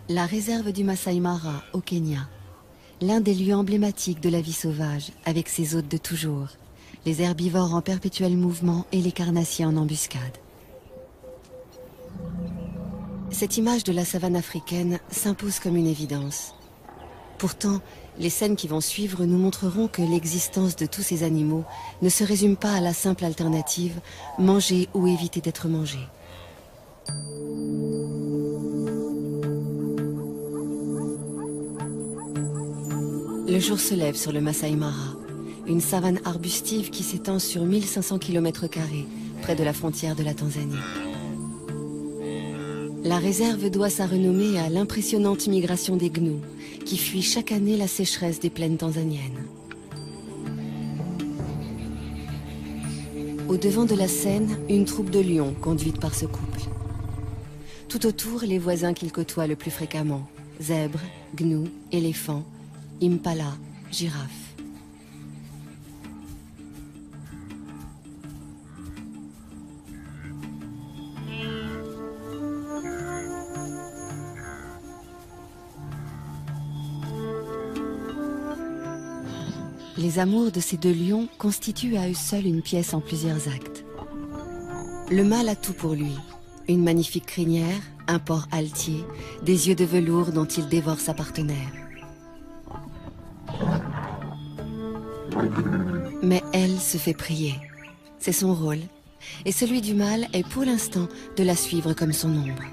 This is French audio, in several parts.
La réserve du Masai Mara, au Kenya. L'un des lieux emblématiques de la vie sauvage, avec ses hôtes de toujours. Les herbivores en perpétuel mouvement et les carnassiers en embuscade. Cette image de la savane africaine s'impose comme une évidence. Pourtant, les scènes qui vont suivre nous montreront que l'existence de tous ces animaux ne se résume pas à la simple alternative manger ou éviter d'être mangé. Le jour se lève sur le Masai Mara, une savane arbustive qui s'étend sur 1500 km², près de la frontière de la Tanzanie. La réserve doit sa renommée à l'impressionnante migration des gnous, qui fuient chaque année la sécheresse des plaines tanzaniennes. Au devant de la scène, une troupe de lions conduite par ce couple. Tout autour, les voisins qu'ils côtoient le plus fréquemment, zèbres, gnous, éléphants, impala, girafes. Les amours de ces deux lions constituent à eux seuls une pièce en plusieurs actes. Le mâle a tout pour lui. Une magnifique crinière, un port altier, des yeux de velours dont il dévore sa partenaire. Mais elle se fait prier. C'est son rôle. Et celui du mâle est pour l'instant de la suivre comme son ombre.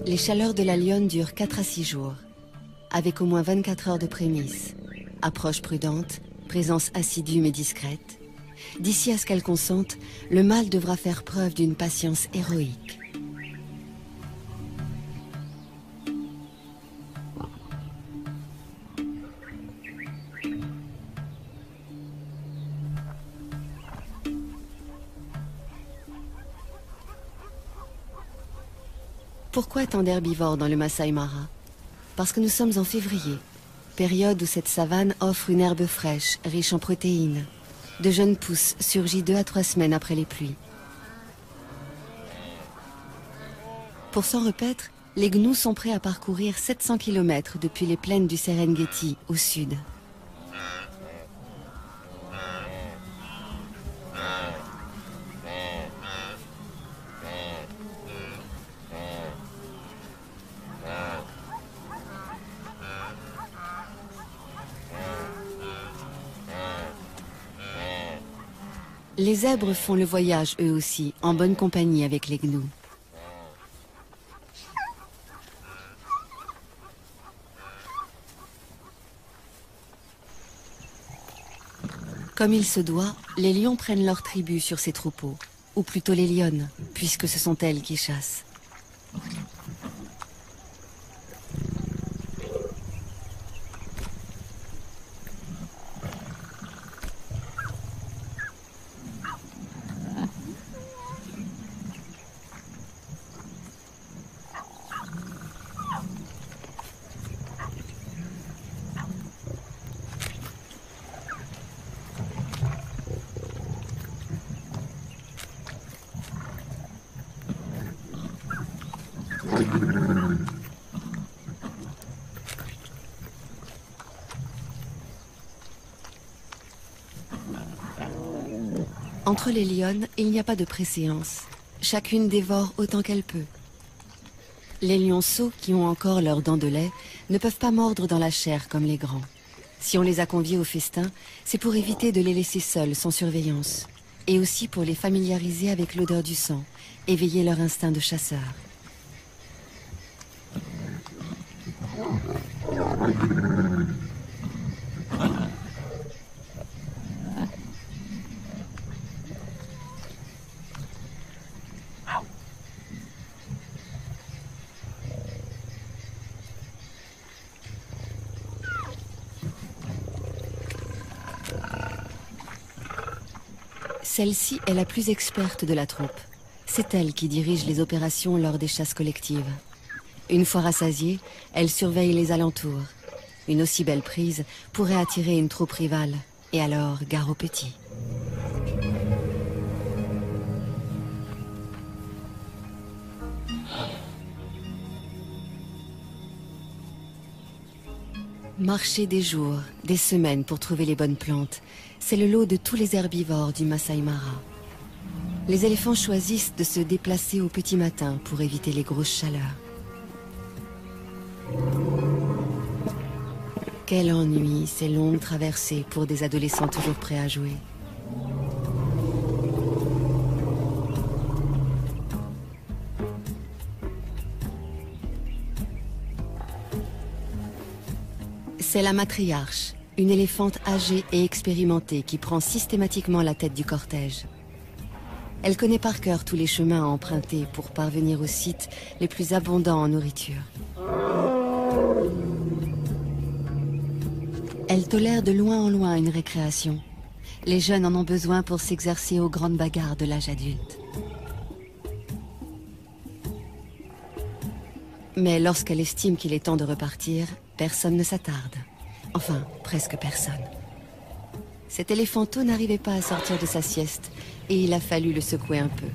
Les chaleurs de la lionne durent 4 à 6 jours, avec au moins 24 heures de prémices, approche prudente, présence assidue mais discrète. D'ici à ce qu'elle consente, le mâle devra faire preuve d'une patience héroïque. Pourquoi tant d'herbivores dans le Masai Mara? Parce que nous sommes en février, période où cette savane offre une herbe fraîche, riche en protéines. De jeunes pousses surgit 2 à 3 semaines après les pluies. Pour s'en repaître, les gnous sont prêts à parcourir 700 km depuis les plaines du Serengeti au sud. Les zèbres font le voyage eux aussi, en bonne compagnie avec les gnous. Comme il se doit, les lions prennent leur tribut sur ces troupeaux, ou plutôt les lionnes, puisque ce sont elles qui chassent. Entre les lionnes, il n'y a pas de préséance. Chacune dévore autant qu'elle peut. Les lionceaux, qui ont encore leurs dents de lait, ne peuvent pas mordre dans la chair comme les grands. Si on les a conviés au festin, c'est pour éviter de les laisser seuls, sans surveillance. Et aussi pour les familiariser avec l'odeur du sang, éveiller leur instinct de chasseur. Celle-ci est la plus experte de la troupe. C'est elle qui dirige les opérations lors des chasses collectives. Une fois rassasiée, elle surveille les alentours. Une aussi belle prise pourrait attirer une troupe rivale. Et alors, gare aux petits. Marcher des jours, des semaines pour trouver les bonnes plantes, c'est le lot de tous les herbivores du Masai Mara. Les éléphants choisissent de se déplacer au petit matin pour éviter les grosses chaleurs. Quel ennui, ces longues traversées pour des adolescents toujours prêts à jouer. C'est la matriarche, une éléphante âgée et expérimentée qui prend systématiquement la tête du cortège. Elle connaît par cœur tous les chemins à emprunter pour parvenir aux sites les plus abondants en nourriture. Elle tolère de loin en loin une récréation. Les jeunes en ont besoin pour s'exercer aux grandes bagarres de l'âge adulte. Mais lorsqu'elle estime qu'il est temps de repartir, personne ne s'attarde. Enfin, presque personne. Cet éléphanteau n'arrivait pas à sortir de sa sieste et il a fallu le secouer un peu.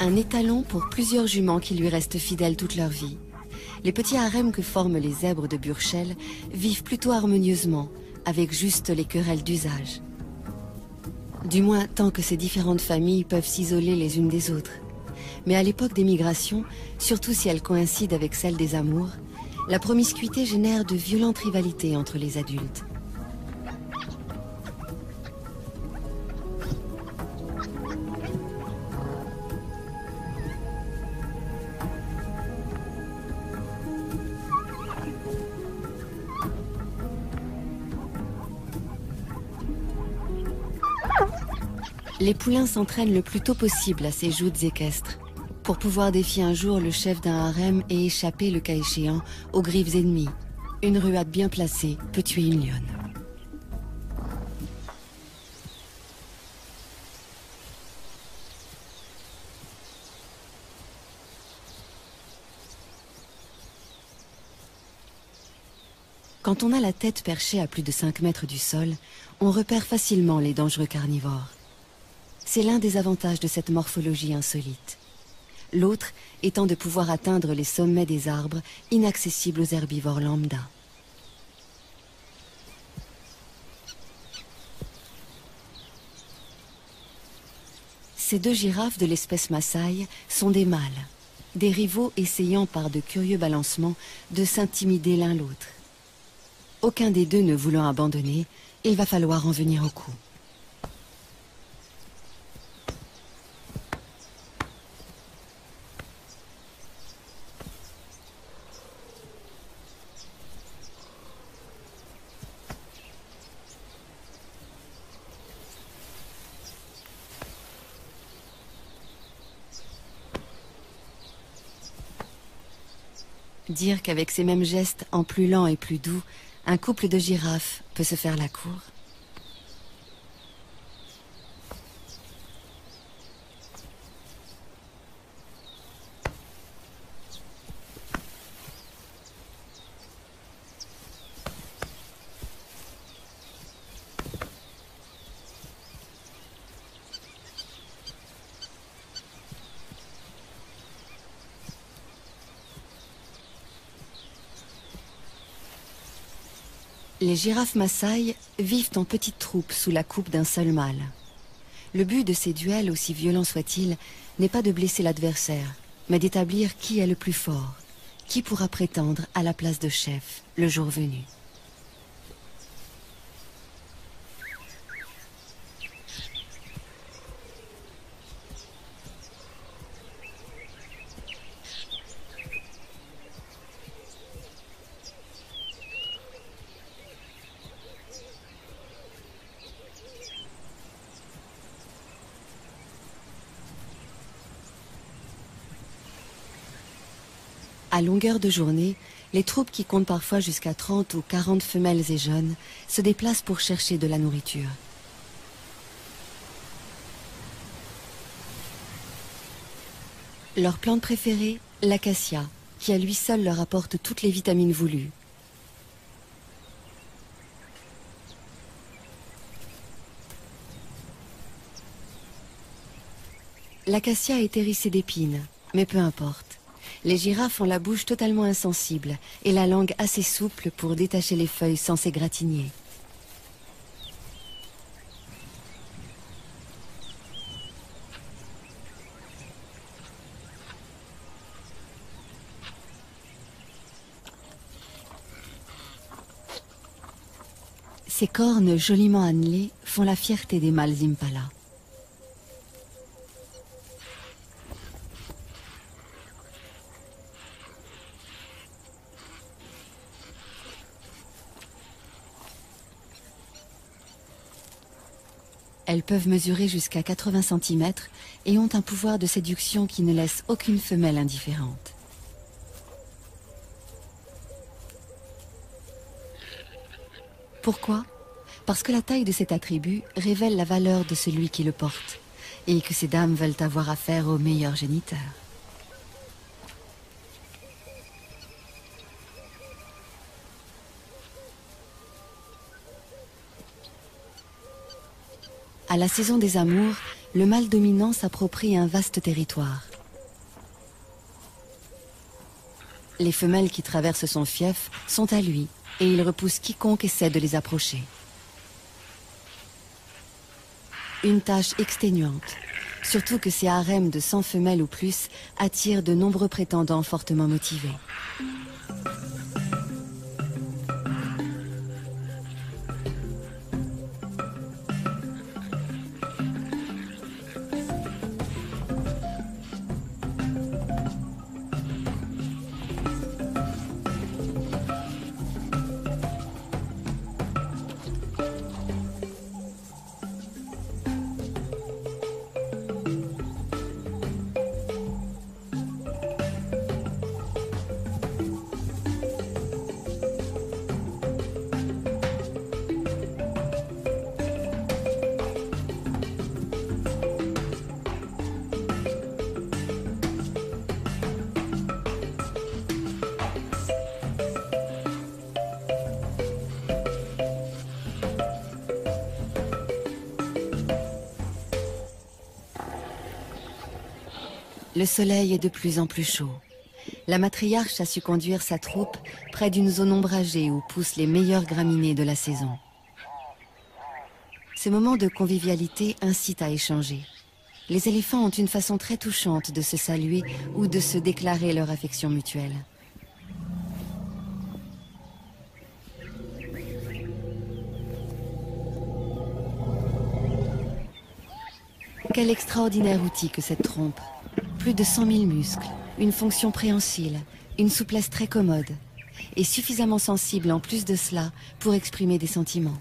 Un étalon pour plusieurs juments qui lui restent fidèles toute leur vie. Les petits harems que forment les zèbres de Burchell vivent plutôt harmonieusement, avec juste les querelles d'usage. Du moins, tant que ces différentes familles peuvent s'isoler les unes des autres. Mais à l'époque des migrations, surtout si elles coïncident avec celle des amours, la promiscuité génère de violentes rivalités entre les adultes. Les poulains s'entraînent le plus tôt possible à ces joutes équestres, pour pouvoir défier un jour le chef d'un harem et échapper, le cas échéant, aux griffes ennemies. Une ruade bien placée peut tuer une lionne. Quand on a la tête perchée à plus de 5 mètres du sol, on repère facilement les dangereux carnivores. C'est l'un des avantages de cette morphologie insolite. L'autre étant de pouvoir atteindre les sommets des arbres inaccessibles aux herbivores lambda. Ces deux girafes de l'espèce Maasai sont des mâles, des rivaux essayant par de curieux balancements de s'intimider l'un l'autre. Aucun des deux ne voulant abandonner, il va falloir en venir au coup. Dire qu'avec ces mêmes gestes, en plus lents et plus doux, un couple de girafes peut se faire la cour. Les girafes Maasai vivent en petites troupes sous la coupe d'un seul mâle. Le but de ces duels, aussi violents soient-ils, n'est pas de blesser l'adversaire, mais d'établir qui est le plus fort, qui pourra prétendre à la place de chef le jour venu. À longueur de journée, les troupes qui comptent parfois jusqu'à 30 ou 40 femelles et jeunes se déplacent pour chercher de la nourriture. Leur plante préférée, l'acacia, qui à lui seul leur apporte toutes les vitamines voulues. L'acacia est hérissée d'épines, mais peu importe. Les girafes ont la bouche totalement insensible et la langue assez souple pour détacher les feuilles sans s'égratigner. Ces cornes joliment annelées font la fierté des mâles impala. Elles peuvent mesurer jusqu'à 80 cm et ont un pouvoir de séduction qui ne laisse aucune femelle indifférente. Pourquoi? Parce que la taille de cet attribut révèle la valeur de celui qui le porte et que ces dames veulent avoir affaire au meilleur géniteur. À la saison des amours, le mâle dominant s'approprie un vaste territoire. Les femelles qui traversent son fief sont à lui et il repousse quiconque essaie de les approcher. Une tâche exténuante, surtout que ces harems de 100 femelles ou plus attirent de nombreux prétendants fortement motivés. Le soleil est de plus en plus chaud. La matriarche a su conduire sa troupe près d'une zone ombragée où poussent les meilleures graminées de la saison. Ces moments de convivialité incitent à échanger. Les éléphants ont une façon très touchante de se saluer ou de se déclarer leur affection mutuelle. Quel extraordinaire outil que cette trompe! Plus de 100 000 muscles, une fonction préhensile, une souplesse très commode, et suffisamment sensible en plus de cela pour exprimer des sentiments.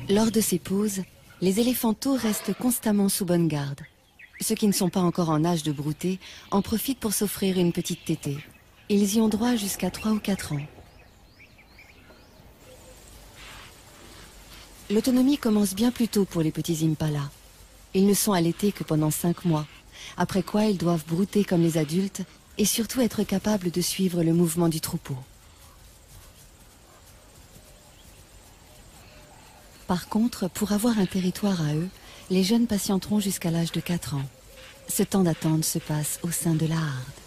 Lors de ces pauses, les éléphanteaux restent constamment sous bonne garde. Ceux qui ne sont pas encore en âge de brouter en profitent pour s'offrir une petite tétée. Ils y ont droit jusqu'à 3 ou 4 ans. L'autonomie commence bien plus tôt pour les petits impalas. Ils ne sont allaités que pendant 5 mois, après quoi ils doivent brouter comme les adultes et surtout être capables de suivre le mouvement du troupeau. Par contre, pour avoir un territoire à eux, les jeunes patienteront jusqu'à l'âge de 4 ans. Ce temps d'attente se passe au sein de la harde.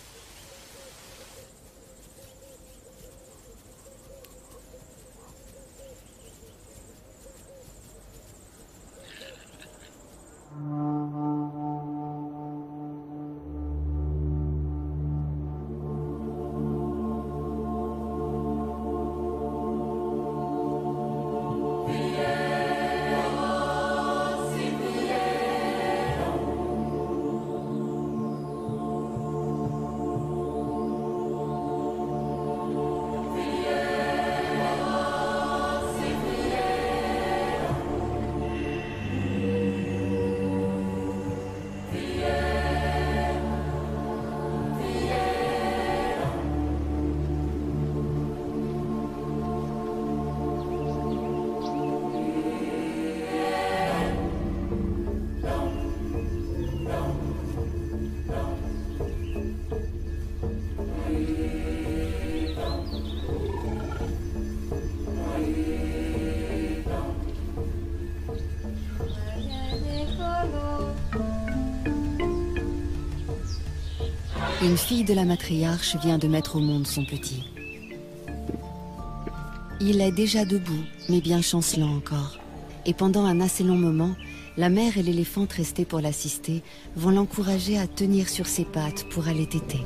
Une fille de la matriarche vient de mettre au monde son petit. Il est déjà debout, mais bien chancelant encore. Et pendant un assez long moment, la mère et l'éléphante restés pour l'assister vont l'encourager à tenir sur ses pattes pour aller téter.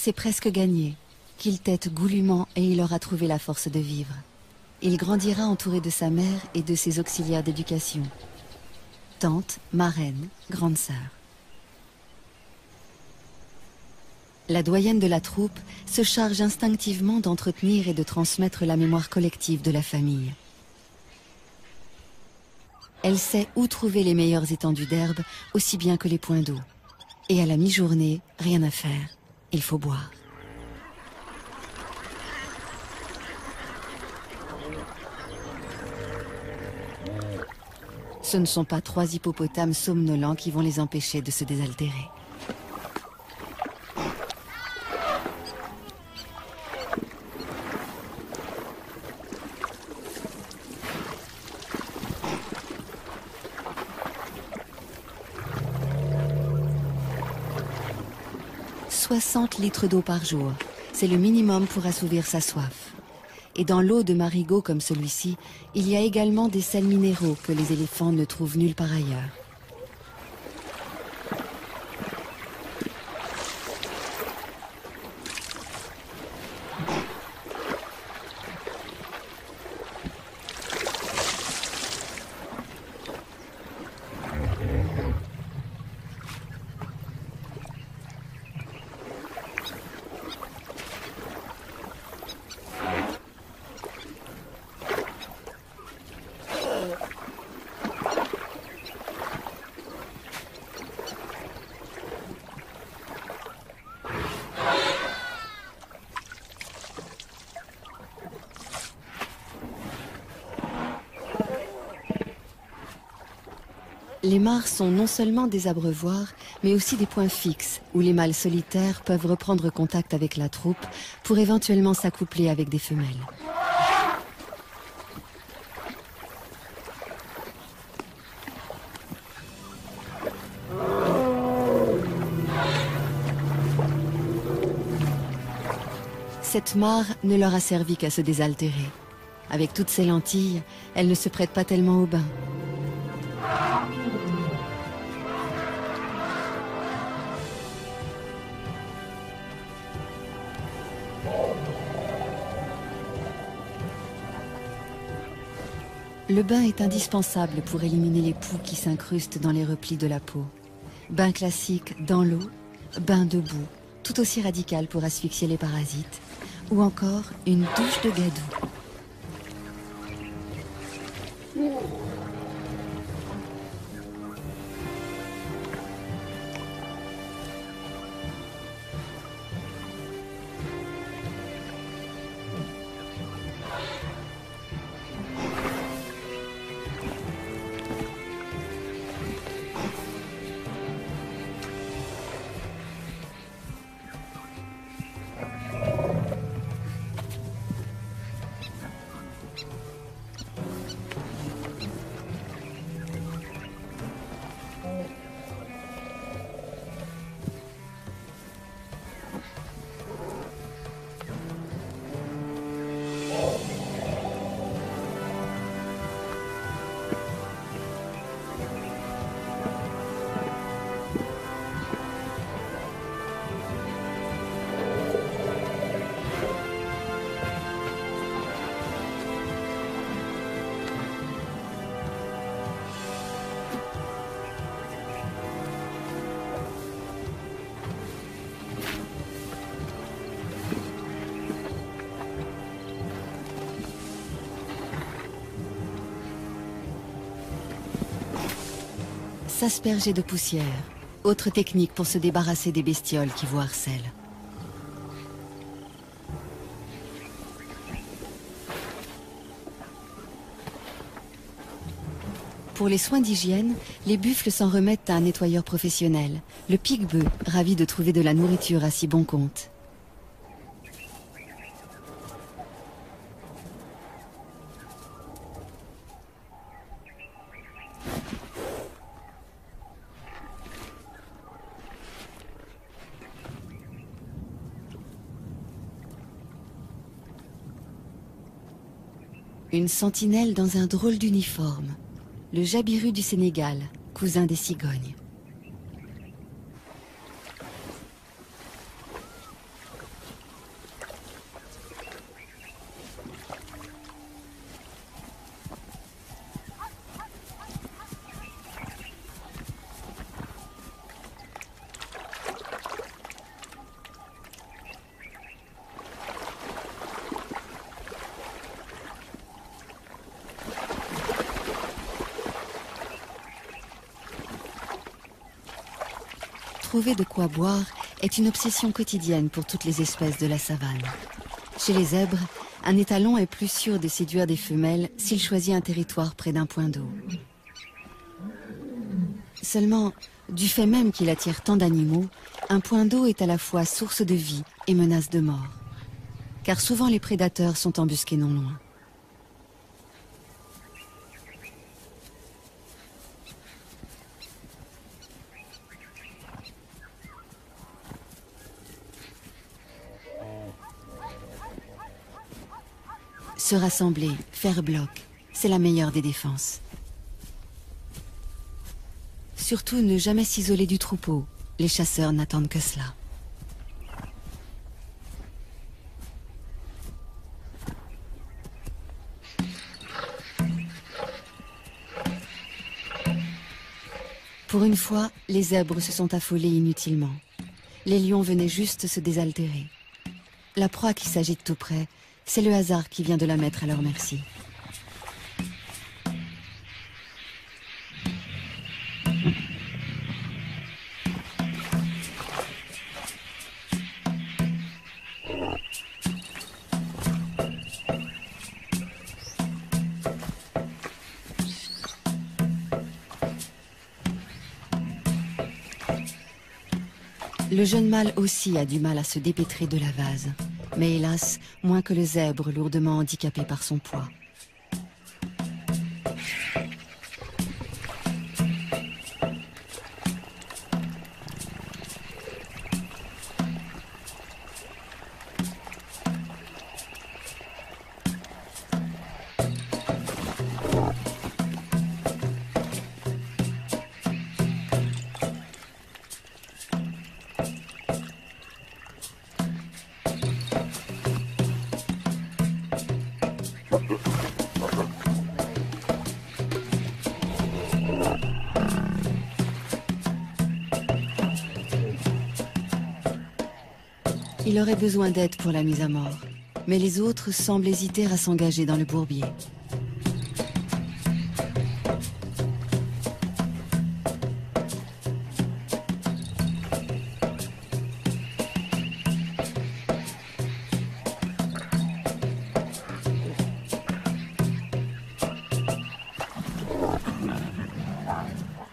C'est presque gagné. Qu'il tète goulûment et il aura trouvé la force de vivre. Il grandira entouré de sa mère et de ses auxiliaires d'éducation. Tante, marraine, grande sœur. La doyenne de la troupe se charge instinctivement d'entretenir et de transmettre la mémoire collective de la famille. Elle sait où trouver les meilleures étendues d'herbe, aussi bien que les points d'eau. Et à la mi-journée, rien à faire. Il faut boire. Ce ne sont pas 3 hippopotames somnolents qui vont les empêcher de se désaltérer. « 60 litres d'eau par jour, c'est le minimum pour assouvir sa soif. Et dans l'eau de marigots comme celui-ci, il y a également des sels minéraux que les éléphants ne trouvent nulle part ailleurs. Les mares sont non seulement des abreuvoirs, mais aussi des points fixes où les mâles solitaires peuvent reprendre contact avec la troupe pour éventuellement s'accoupler avec des femelles. Cette mare ne leur a servi qu'à se désaltérer. Avec toutes ces lentilles, elle ne se prête pas tellement au bain. Le bain est indispensable pour éliminer les poux qui s'incrustent dans les replis de la peau. Bain classique dans l'eau, bain debout, tout aussi radical pour asphyxier les parasites, ou encore une douche de gadou. s'asperger de poussière. Autre technique pour se débarrasser des bestioles qui vous harcèlent. Pour les soins d'hygiène, les buffles s'en remettent à un nettoyeur professionnel, le pique-bœuf, ravi de trouver de la nourriture à si bon compte. Une sentinelle dans un drôle d'uniforme. Le jabiru du Sénégal, cousin des cigognes. Trouver de quoi boire est une obsession quotidienne pour toutes les espèces de la savane. Chez les zèbres, un étalon est plus sûr de séduire des femelles s'il choisit un territoire près d'un point d'eau. Seulement, du fait même qu'il attire tant d'animaux, un point d'eau est à la fois source de vie et menace de mort. Car souvent les prédateurs sont embusqués non loin. Se rassembler, faire bloc, c'est la meilleure des défenses. Surtout ne jamais s'isoler du troupeau, les chasseurs n'attendent que cela. Pour une fois, les zèbres se sont affolés inutilement. Les lions venaient juste se désaltérer. La proie qui s'agite tout près, c'est le hasard qui vient de la mettre à leur merci. Le jeune mâle aussi a du mal à se dépêtrer de la vase. Mais hélas, moins que le zèbre lourdement handicapé par son poids. Il aurait besoin d'aide pour la mise à mort, mais les autres semblent hésiter à s'engager dans le bourbier.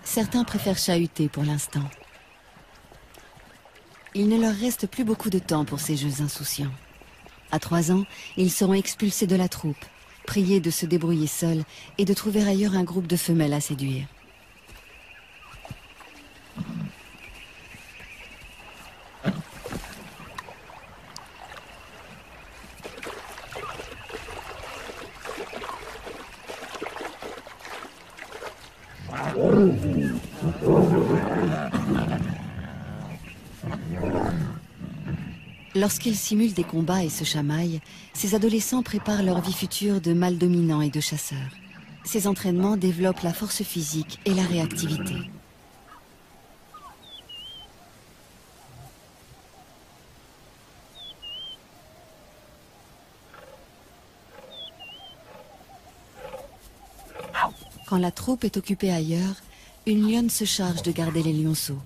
Certains préfèrent chahuter pour l'instant. Il ne leur reste plus beaucoup de temps pour ces jeux insouciants. À 3 ans, ils seront expulsés de la troupe, priés de se débrouiller seuls et de trouver ailleurs un groupe de femelles à séduire. Lorsqu'ils simulent des combats et se chamaillent, ces adolescents préparent leur vie future de mâles dominants et de chasseurs. Ces entraînements développent la force physique et la réactivité. Quand la troupe est occupée ailleurs, une lionne se charge de garder les lionceaux.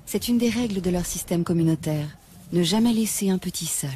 C'est une des règles de leur système communautaire, ne jamais laisser un petit seul.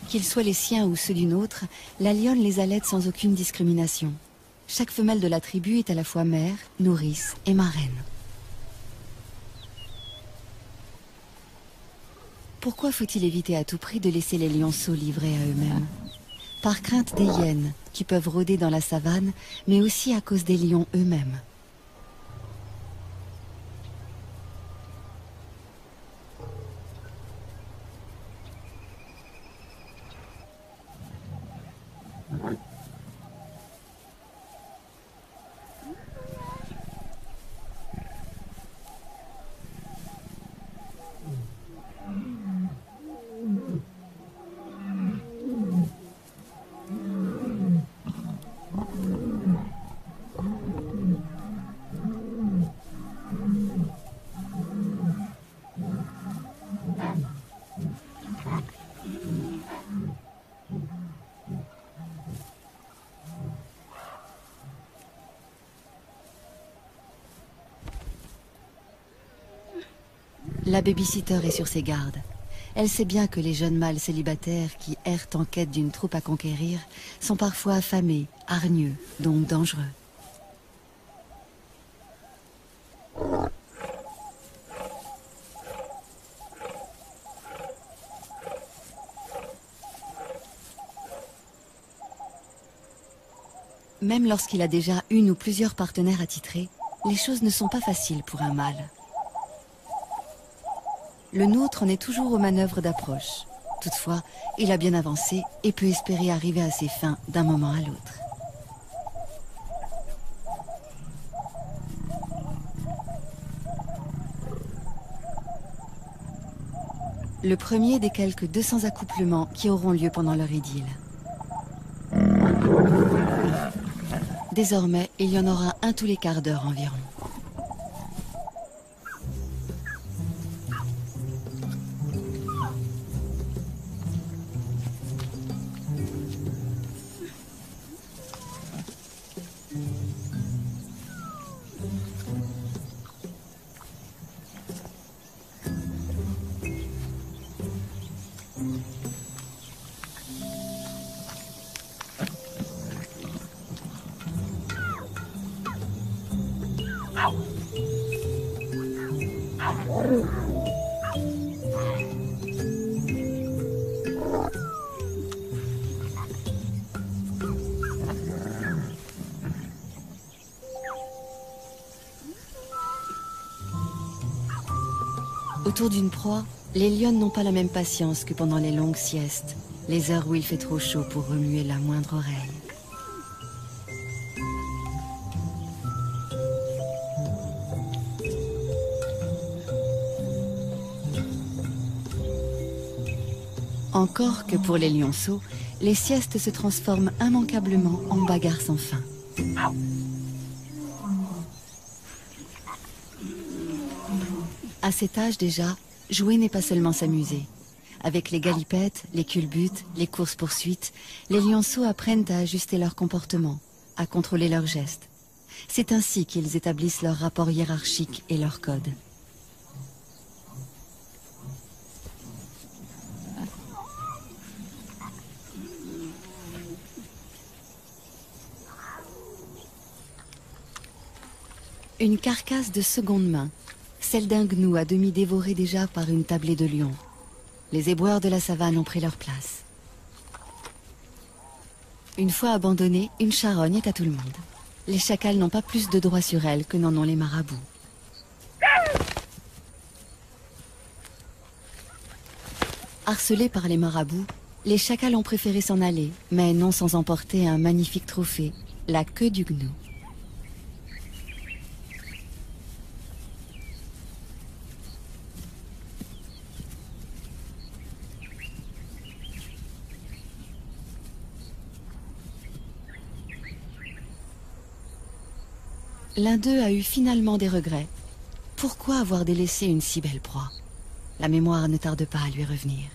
Qu'ils soient les siens ou ceux d'une autre, la lionne les allaite sans aucune discrimination. Chaque femelle de la tribu est à la fois mère, nourrice et marraine. Pourquoi faut-il éviter à tout prix de laisser les lionceaux livrés à eux-mêmes? Par crainte des hyènes, qui peuvent rôder dans la savane, mais aussi à cause des lions eux-mêmes. La babysitter est sur ses gardes. Elle sait bien que les jeunes mâles célibataires qui errent en quête d'une troupe à conquérir sont parfois affamés, hargneux, donc dangereux. Même lorsqu'il a déjà une ou plusieurs partenaires attitrés, les choses ne sont pas faciles pour un mâle. Le nôtre en est toujours aux manœuvres d'approche. Toutefois, il a bien avancé et peut espérer arriver à ses fins d'un moment à l'autre. Le premier des quelques 200 accouplements qui auront lieu pendant leur idylle. Désormais, il y en aura un tous les quarts d'heure environ. Autour d'une proie, les lionnes n'ont pas la même patience que pendant les longues siestes, les heures où il fait trop chaud pour remuer la moindre oreille. Encore que pour les lionceaux, les siestes se transforment immanquablement en bagarres sans fin. À cet âge déjà, jouer n'est pas seulement s'amuser. Avec les galipettes, les culbutes, les courses-poursuites, les lionceaux apprennent à ajuster leur comportement, à contrôler leurs gestes. C'est ainsi qu'ils établissent leur rapport hiérarchique et leur code. Une carcasse de seconde main, celle d'un gnou à demi dévoré déjà par une tablée de lions. Les éboueurs de la savane ont pris leur place. Une fois abandonnée, une charogne est à tout le monde. Les chacals n'ont pas plus de droit sur elle que n'en ont les marabouts. Harcelés par les marabouts, les chacals ont préféré s'en aller, mais non sans emporter un magnifique trophée, la queue du gnou. L'un d'eux a eu finalement des regrets. Pourquoi avoir délaissé une si belle proie? La mémoire ne tarde pas à lui revenir.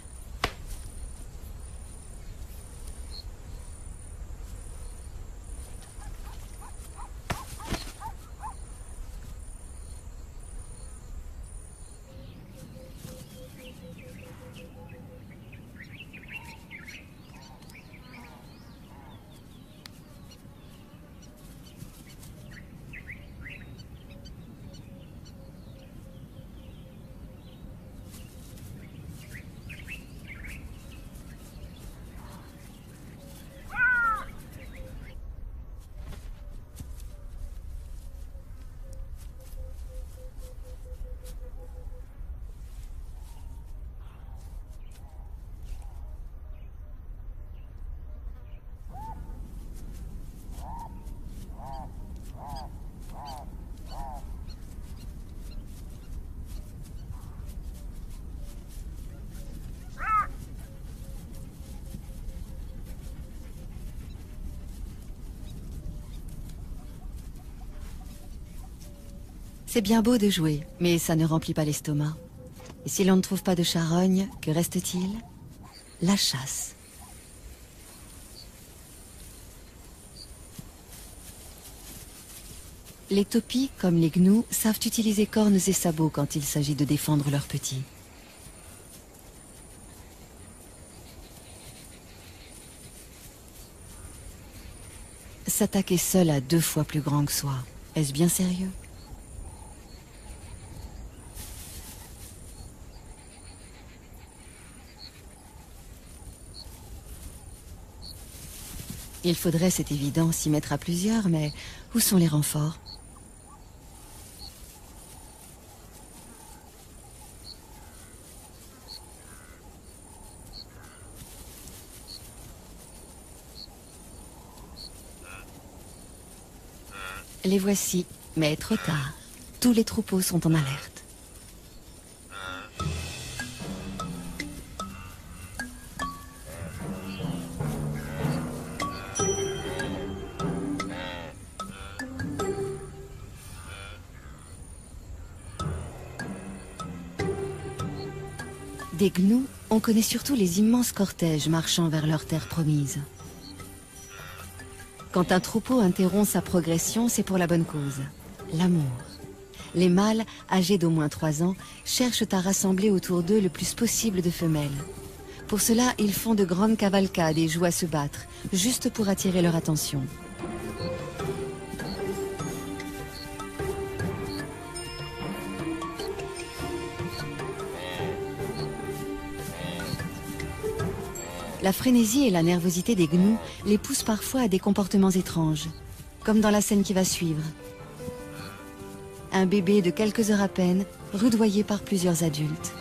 C'est bien beau de jouer, mais ça ne remplit pas l'estomac. Et si l'on ne trouve pas de charogne, que reste-t-il? La chasse. Les topis, comme les gnous, savent utiliser cornes et sabots quand il s'agit de défendre leurs petits. S'attaquer seul à 2 fois plus grand que soi, est-ce bien sérieux? Il faudrait, c'est évident, s'y mettre à plusieurs, mais où sont les renforts? Les voici, mais trop tard. Tous les troupeaux sont en alerte. Des gnous, on connaît surtout les immenses cortèges marchant vers leur terre promise. Quand un troupeau interrompt sa progression, c'est pour la bonne cause, l'amour. Les mâles, âgés d'au moins 3 ans, cherchent à rassembler autour d'eux le plus possible de femelles. Pour cela, ils font de grandes cavalcades et jouent à se battre, juste pour attirer leur attention. La frénésie et la nervosité des gnous les poussent parfois à des comportements étranges, comme dans la scène qui va suivre. Un bébé de quelques heures à peine, rudoyé par plusieurs adultes.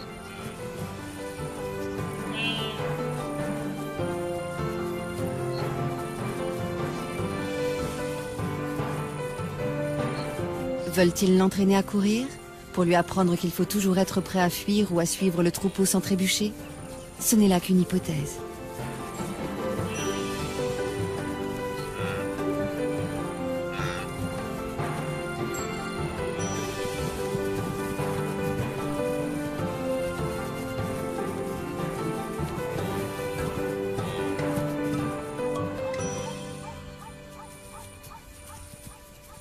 Veulent-ils l'entraîner à courir, pour lui apprendre qu'il faut toujours être prêt à fuir ou à suivre le troupeau sans trébucher? Ce n'est là qu'une hypothèse.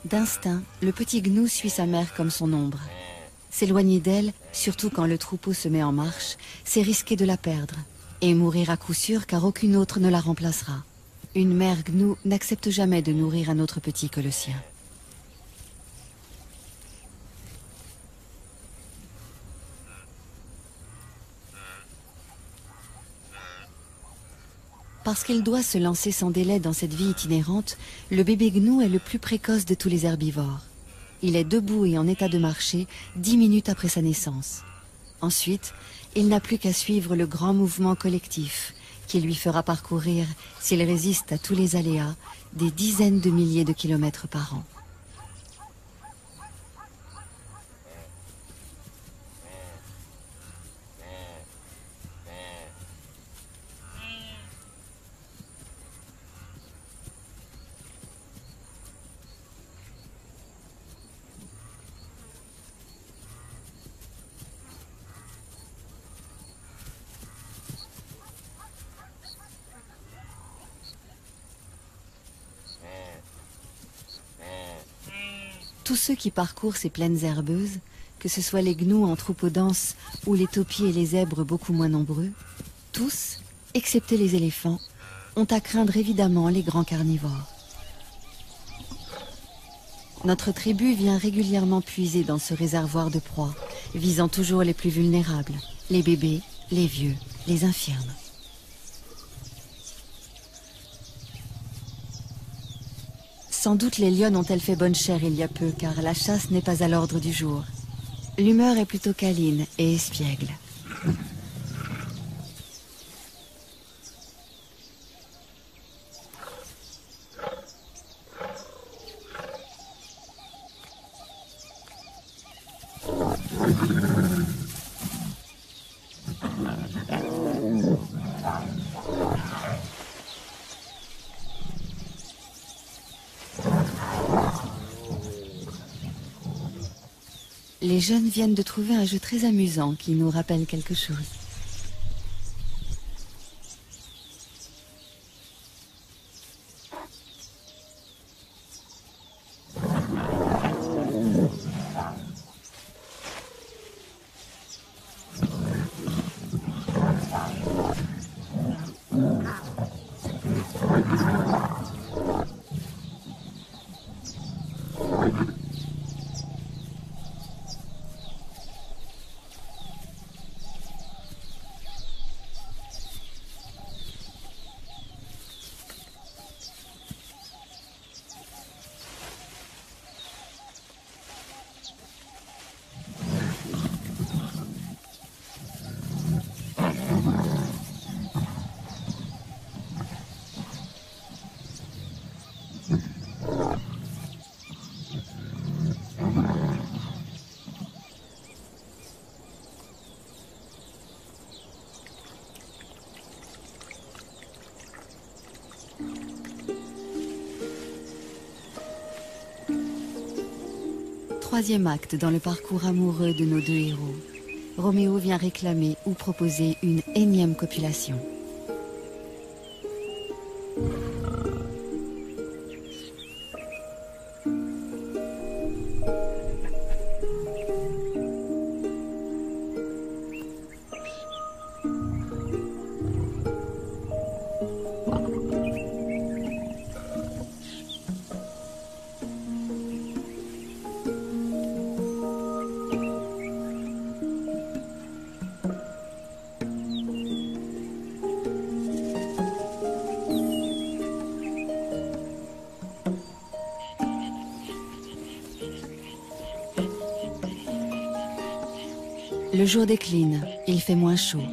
D'instinct, le petit gnou suit sa mère comme son ombre. S'éloigner d'elle, surtout quand le troupeau se met en marche, c'est risquer de la perdre. Et mourir à coup sûr car aucune autre ne la remplacera. Une mère gnou n'accepte jamais de nourrir un autre petit que le sien. Parce qu'il doit se lancer sans délai dans cette vie itinérante, le bébé gnou est le plus précoce de tous les herbivores. Il est debout et en état de marcher 10 minutes après sa naissance. Ensuite, il n'a plus qu'à suivre le grand mouvement collectif qui lui fera parcourir, s'il résiste à tous les aléas, des dizaines de milliers de kilomètres par an. Tous ceux qui parcourent ces plaines herbeuses, que ce soit les gnous en troupeaux denses ou les taupiers et les zèbres beaucoup moins nombreux, tous, excepté les éléphants, ont à craindre évidemment les grands carnivores. Notre tribu vient régulièrement puiser dans ce réservoir de proies, visant toujours les plus vulnérables, les bébés, les vieux, les infirmes. Sans doute les lionnes ont-elles fait bonne chère il y a peu, car la chasse n'est pas à l'ordre du jour. L'humeur est plutôt câline et espiègle. Les jeunes viennent de trouver un jeu très amusant qui nous rappelle quelque chose. Troisième acte dans le parcours amoureux de nos deux héros. Roméo vient réclamer ou proposer une énième copulation. Le jour décline, il fait moins chaud,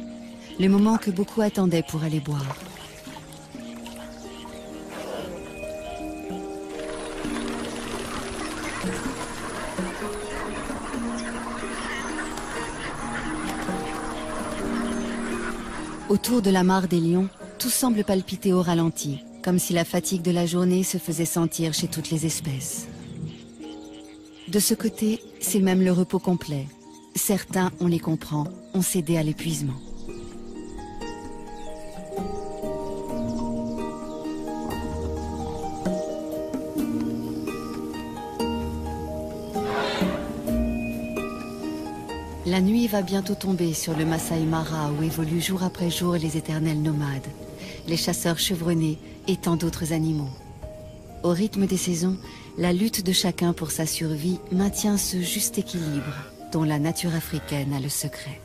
le moment que beaucoup attendaient pour aller boire. Autour de la mare des lions, tout semble palpiter au ralenti, comme si la fatigue de la journée se faisait sentir chez toutes les espèces. De ce côté, c'est même le repos complet. Certains, on les comprend, ont cédé à l'épuisement. La nuit va bientôt tomber sur le Masai Mara où évoluent jour après jour les éternels nomades, les chasseurs chevronnés et tant d'autres animaux. Au rythme des saisons, la lutte de chacun pour sa survie maintient ce juste équilibre dont la nature africaine a le secret.